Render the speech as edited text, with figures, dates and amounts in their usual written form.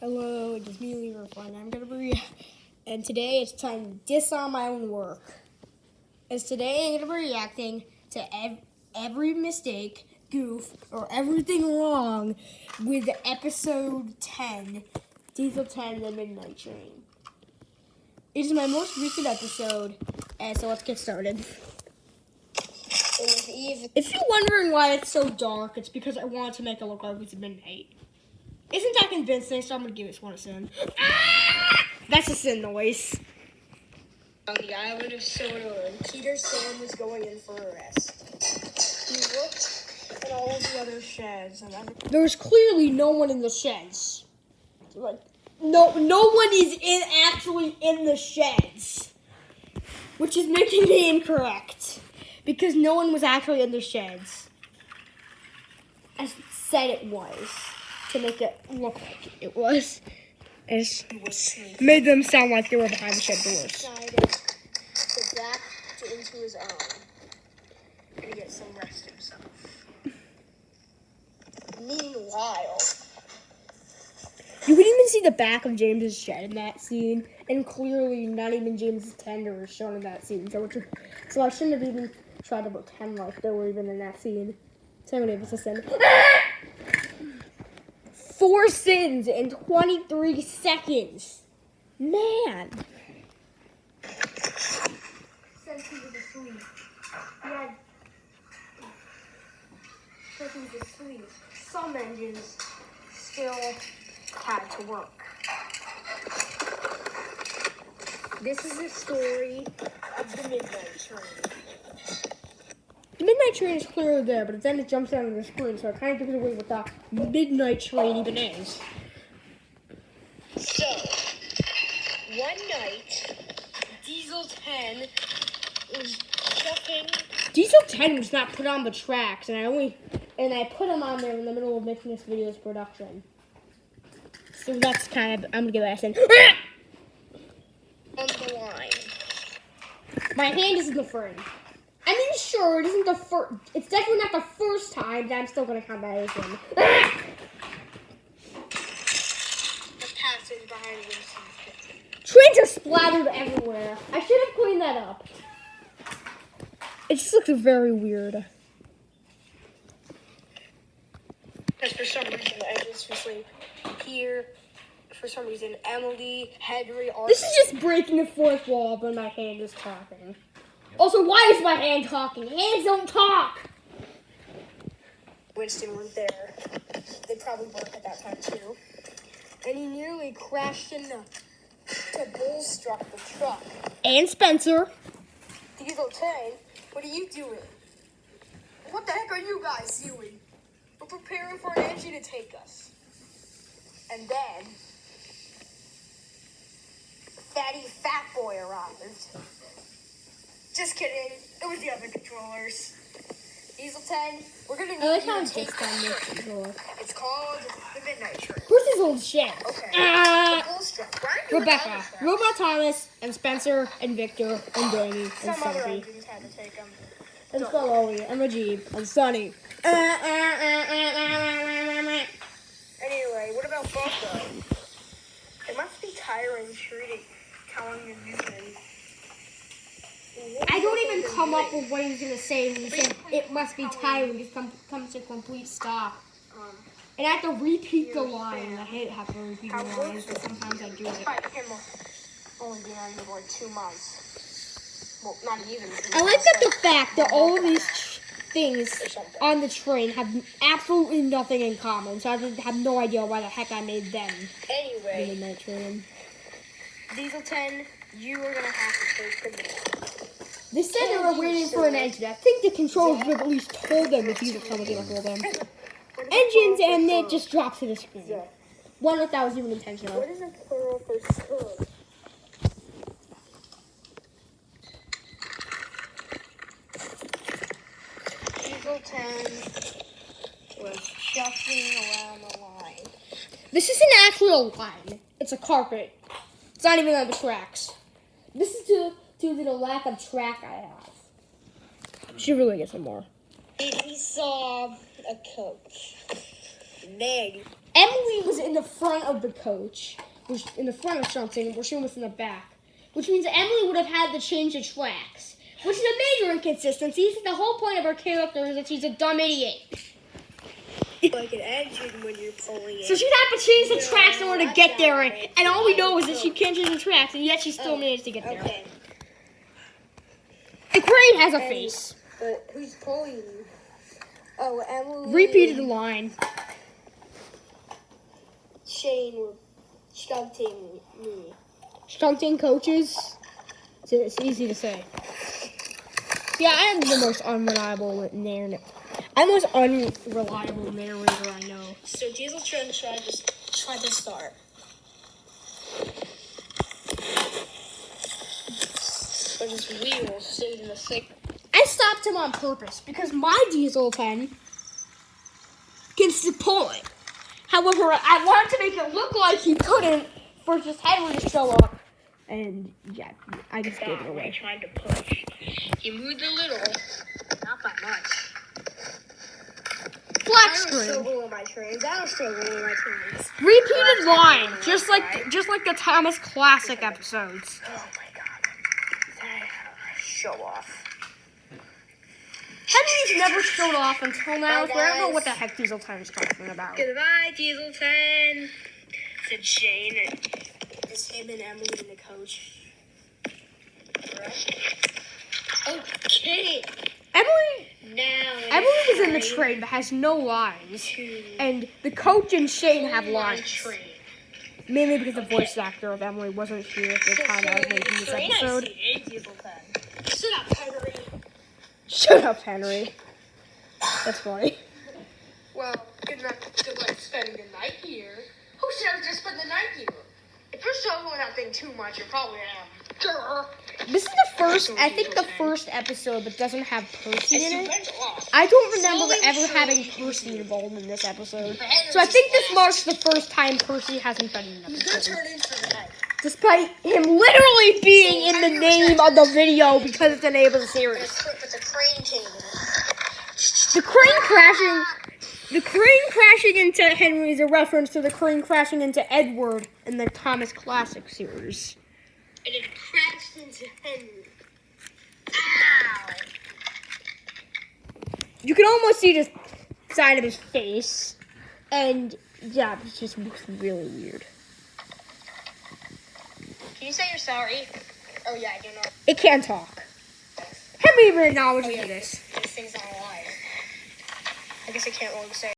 Hello, it is me, Lever Fun. I'm gonna be, and today it's time to diss on my own work. As today I'm gonna be reacting to every mistake, goof, or everything wrong with episode 10, Diesel 10, The Midnight Train. It is my most recent episode, and so let's get started. If you're wondering why it's so dark, it's because I wanted to make it look like it's midnight. Isn't that convincing? So I'm gonna give it one a sin. That's a sin noise. On the island of Soda, and Peter Sam was going in for a rest. He looked at all the other sheds, and there was clearly no one in the sheds. Like, no one is actually in the sheds, which is making me incorrect because no one was actually in the sheds. I said it was. To make it look like it was. It made them sound like they were behind the shed doors. Decided to back into his own and get some rest himself. Meanwhile, you can even see the back of James's shed in that scene, and clearly not even James's tender is shown in that scene. So I shouldn't have even tried to pretend like they were even in that scene. So I'm gonna give us a sin. 4 sins in 23 seconds. Man. since he was asleep, some engines still had to work. This is the story of the Midnight Train. The Midnight Train is clearly there, but then it jumps out of the screen, so it kind of gives away what the Midnight Train even is. So, one night, Diesel 10 was shuffling. Diesel 10 was not put on the tracks, and I put him on there in the middle of making this video's production. So that's kind of, I'm gonna give that a sin. On the line. My hand isn't the first. I mean, sure, it isn't the first. It's definitely not the first time, but I'm still gonna count that as one. The passage behind Winston's. Trains are splattered everywhere. I should have cleaned that up. It just looks very weird. Because for some reason, the engines were asleep here. For some reason, Emily, Henry, are. This is just breaking the fourth wall, but my hand is talking. Also, why is my hand talking? Hands don't talk! Winston was there. They probably weren't at that time, too. And he nearly crashed into Bull struck the truck. And Spencer. Diesel 10, what are you doing? What the heck are you guys doing? We're preparing for an engine to take us. And then, fatty fat boy arrived. Just kidding. It was the other controllers. Diesel 10, we're gonna need I like you how to it's take just on this controller. It's called the Midnight Train. Where's his old shit? Okay. Ah! The Bull struck. Why aren't you Rebecca, around this Robot Thomas, and Spencer, and Victor, and Danny, and Some other Sophie, engines had to take them. and Chloe, and Majid, and Sonny. Anyway, what about Bucko? It must be tiring telling you using. I don't even come up with what he was gonna say when he said it must be tiring. It just comes to a complete stop. And I have to repeat the line. I hate having to repeat the lines, but sometimes I do it. Despite him only being on for 2 months. Well, not even. I like that the fact that all of these things on the train have absolutely nothing in common, so I have no idea why the heck I made them. Anyway, The Midnight Train. Diesel 10, you are gonna have to take the lead. They said they were waiting for an engine. I think the controllers would have at least told them if Diesel 10 was gonna hold them. Engines, and it just dropped to the screen. Wonder if that was even intentional. What is a plural for son? Diesel 10 was shuffling around the line. This isn't actually a line. It's a carpet. It's not even on the tracks. This is due to the lack of track I have. Should really get some more. He saw a coach. Meg Emily was in the front of the coach, which in the front of something, where she was in the back, which means Emily would have had to change the tracks, which is a major inconsistency. The whole point of her character is that she's a dumb idiot. Like an engine when you're pulling it. So she'd have to change the tracks in order to get there, and all we know is that she can't change the tracks, and yet she still managed to get there. Okay. The crane has a face. But who's pulling you? Oh, Emily. Repeated the line. Shane were stunting me. Stunting coaches. It's easy to say. Yeah, I am the most unreliable narrator. I'm the most unreliable narrator I know. So Diesel Trend tried to start. But his wheels stayed in the thick. I stopped him on purpose because my diesel pen can still pull it. However, I wanted to make it look like he couldn't for his Henry to show up. And yeah, I just gave it away. Trying to push. He moved a little, not by much. Black I don't screen. struggle with my trains. I don't struggle with my trains. Repeated line, just like the Thomas Classic episodes. Oh my god. Show off. Henry's never showed off until now, so I don't know guys. what the heck Diesel Time is talking about. Goodbye, Diesel 10. Said Shane. It's him and Emily and the coach. Right? Okay. Emily is in the train but has no lines, and the coach and Shane have lines. Mainly because the voice actor of Emily wasn't here at the time I was making this episode. Shut up, Henry. Shut up, Henry. That's funny. Well, good luck spending the night here. Who said I was just spend the night here? If you're struggling without thinking too much, you probably am. This is I think the first episode that doesn't have Percy in it. I don't remember ever having Percy involved in this episode. So I think this marks the first time Percy hasn't been in an episode. Despite him literally being in the name of the video because it's the name of the series. The crane crashing into Henry is a reference to the crane crashing into Edward in the Thomas Classic series. And it crashed into Henry. Ow! You can almost see the side of his face. And yeah, it just looks really weird. Can you say you're sorry? Oh yeah, I do know. It can't talk. Henry even acknowledged this. This thing's not alive. I guess I can't really say.